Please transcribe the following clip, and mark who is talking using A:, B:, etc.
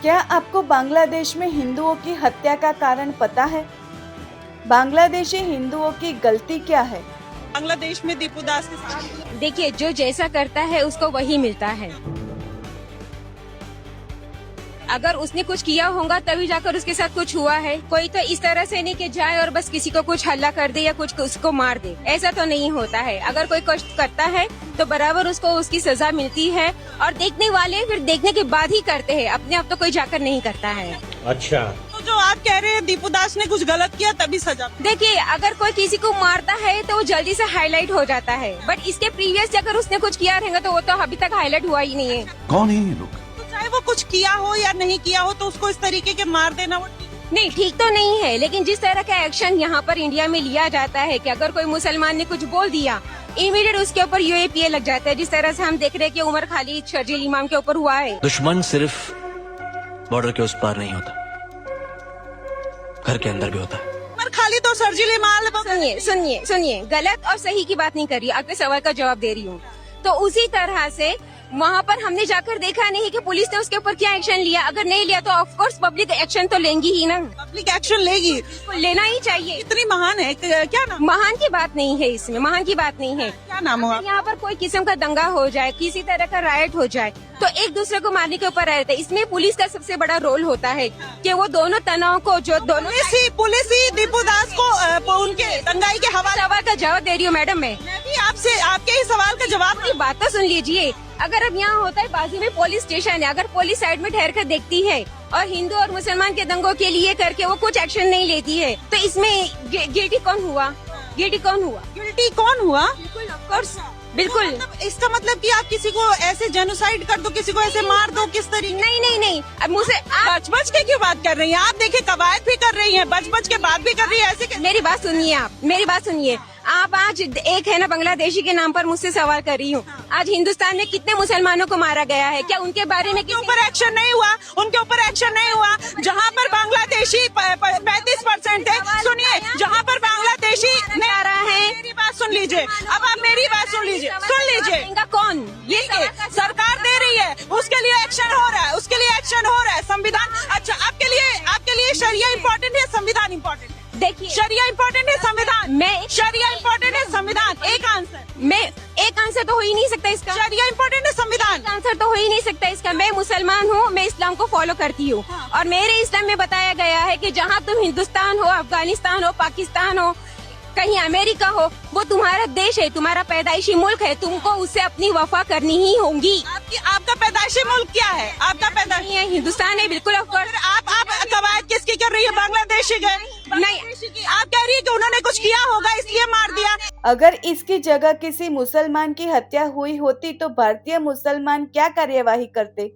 A: क्या आपको बांग्लादेश में हिंदुओं की हत्या का कारण पता है? बांग्लादेशी हिंदुओं की गलती क्या है?
B: बांग्लादेश में दीपू दास के साथ
C: देखिए, जो जैसा करता है उसको वही मिलता है। अगर उसने कुछ किया होगा तभी जाकर उसके साथ कुछ हुआ है। कोई तो इस तरह से नहीं कि जाए और बस किसी को कुछ हल्ला कर दे या कुछ उसको मार दे, ऐसा तो नहीं होता है। अगर कोई कष्ट करता है तो बराबर उसको उसकी सजा मिलती है और देखने वाले फिर देखने के बाद ही करते हैं, अपने आप तो कोई जाकर नहीं करता है।
D: अच्छा,
B: तो जो आप कह रहे हैं दीपू दास ने कुछ गलत किया तभी सजा।
C: देखिए, अगर कोई किसी को मारता है तो वो जल्दी से हाईलाइट हो जाता है, बट इसके प्रीवियस अगर उसने कुछ किया रहेगा तो वो तो अभी तक हाईलाइट हुआ ही नहीं है।
E: कौन है ये लोग?
B: तो चाहे वो कुछ किया हो या नहीं किया हो तो उसको इस तरीके के मार देना वो
C: नहीं, ठीक तो नहीं है, लेकिन जिस तरह का एक्शन यहाँ पर इंडिया में लिया जाता है कि अगर कोई मुसलमान ने कुछ बोल दिया, इमीडिएट उसके ऊपर यूएपीए लग जाता है। जिस तरह से हम देख रहे हैं कि उमर खालिद शर्जील इमाम के ऊपर हुआ है।
F: दुश्मन सिर्फ बॉर्डर के उस पार नहीं होता, घर के अंदर भी होता है।
B: उमर खालिद और शर्जील इमाम।
C: सुनिए, गलत और सही की बात नहीं कर रही, आपके सवाल का जवाब दे रही हूँ। तो उसी तरह से वहाँ पर हमने जाकर देखा नहीं कि पुलिस ने उसके ऊपर क्या एक्शन लिया। अगर नहीं लिया तो ऑफ कोर्स पब्लिक एक्शन तो लेंगी ही ना।
B: पब्लिक एक्शन लेगी,
C: लेना ही चाहिए।
B: इतनी महान है। क्या नाम?
C: महान की बात नहीं है इसमें, महान की बात नहीं है।
B: क्या नाम हुआ?
C: यहाँ पर कोई किस्म का दंगा हो जाए, किसी तरह का रायट हो जाए तो एक दूसरे को मारने के ऊपर रहता है। इसमें पुलिस का सबसे बड़ा रोल होता है कि वो दोनों तनाव को जो दोनों
B: पुलिस ही दीपू दास को उनके दंगाई के हवाले।
C: सवाल का जवाब दे रही हूँ मैडम मैं
B: भी आपसे आपके ही सवाल का जवाब।
C: की बात तो सुन लीजिए। अगर अब यहाँ होता है बाजू में पुलिस स्टेशन है, अगर पुलिस साइड में ठहर कर देखती है और हिंदू और मुसलमान के दंगों के लिए करके वो कुछ एक्शन नहीं लेती है तो इसमें गिल्टी कौन हुआ? गिल्टी कौन हुआ?
B: गिल्टी कौन हुआ?
C: बिल्कुल, ऑफ कोर्स, बिल्कुल।
B: मतलब इसका मतलब कि आप किसी को ऐसे जेनोसाइड कर दो, किसी को ऐसे मार दो, किस तरीके?
C: नहीं, अब मुझे
B: बच के क्यों बात कर रही हैं आप? देखिए कवायद भी कर रही हैं, बच के बात भी कर रही है, ऐसे
C: मेरी बात सुनिए, आप मेरी बात सुनिए। आप आज एक है ना बांग्लादेशी के नाम पर मुझसे सवाल कर रही हूँ। आज हिंदुस्तान में कितने मुसलमानों को मारा गया है? क्या उनके बारे में
B: उनके ऊपर एक्शन नहीं हुआ? उनके ऊपर एक्शन नहीं हुआ जहाँ पर बांग्लादेशी 35% है। सुनिए, जहाँ पर बांग्लादेशी
C: नहीं आ रहा है।
B: मेरी बात सुन लीजिए, अब आप मेरी बात सुन लीजिए।
C: इनका कौन? ये
B: सरकार दे रही है, उसके लिए एक्शन हो रहा है, उसके लिए एक्शन हो रहा है। संविधान अच्छा आपके लिए शरिया इम्पोर्टेंट है, संविधान इम्पोर्टेंट है?
C: देखिए,
B: शरिया इम्पोर्टेंट है, संविधान।
C: मैं
B: शरिया इम्पोर्टेंट है, संविधान। एक आंसर
C: तो हो ही नहीं सकता इसका।
B: शरिया इम्पोर्टेंट है, संविधान।
C: आंसर तो हो ही नहीं सकता इसका। मैं मुसलमान हूँ, मैं इस्लाम को फॉलो करती हूँ और मेरे इस्लाम में बताया गया है कि जहाँ तुम हिंदुस्तान हो, अफगानिस्तान हो, पाकिस्तान हो, कहीं अमेरिका हो, वो तुम्हारा देश है, तुम्हारा पैदाइशी मुल्क है, तुमको उससे अपनी वफा करनी ही होगी।
B: आपका पैदाइशी मुल्क क्या है? आपका पैदाइशी
C: है हिंदुस्तान है, बिल्कुल।
B: आप कवायद किसकी कर रही है? बांग्लादेशी के?
C: नहीं,
B: आप कह रही है कि उन्होंने कुछ किया होगा इसलिए मार दिया।
A: अगर इसकी जगह किसी मुसलमान की हत्या हुई होती तो भारतीय मुसलमान क्या कार्यवाही करते?